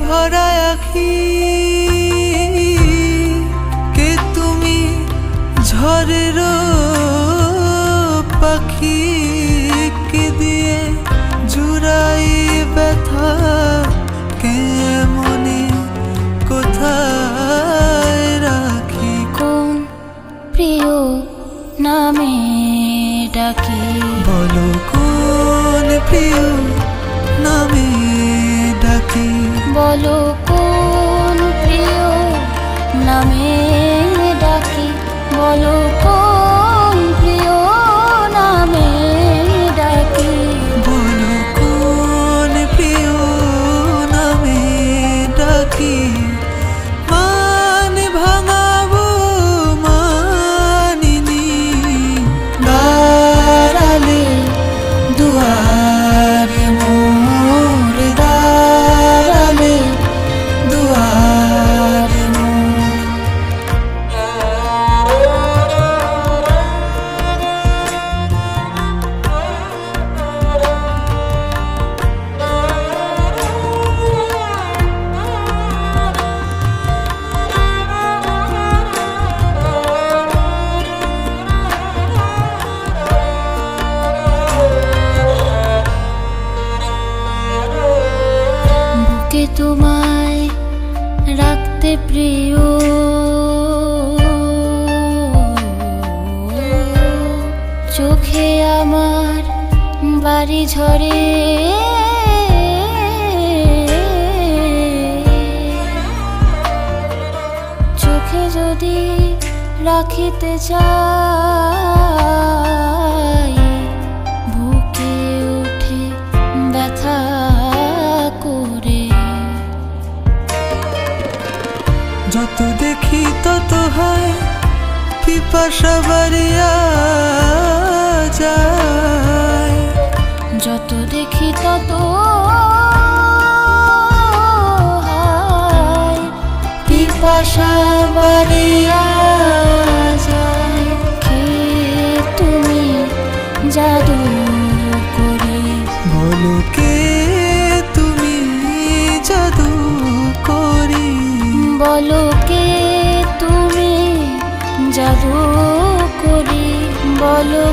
ভরা আখি, কে তুমি ঝড়ের পাখি, কে দিয়ে জুড়াই ব্যথা কেমনে কোথায় রাখি। কোন প্রিয় নামে ডাকি, বলো কোন প্রিয় নামে ডাকি, বলো কোন প্রিয় নামে ডাকি, বলো কোন প্রিয় নামে ডাকি, বলো কোন প্রিয় নামে ডাকি। মান ভাঙাবো মানিনি, দাঁড়ালে দুয়ারে মোর, দাঁড়ালে দুয়ারে মোর। বুকে তোমায় রাখতে প্রিয়, চোখে আমার বাড়ি ঝরে, চোখে যদি রাখিতে চাই, বুকে ওঠে ব্যথা করে। যত দেখি তত হয় পিপাসা বাড়িয়া যায়, যত দেখি তত পিপাসা বাড়িয়া যায়। কে তুমি জাদু করে, বলো কে তুমি জাদু করি, বলো কে তুমি জাদু করি, বলো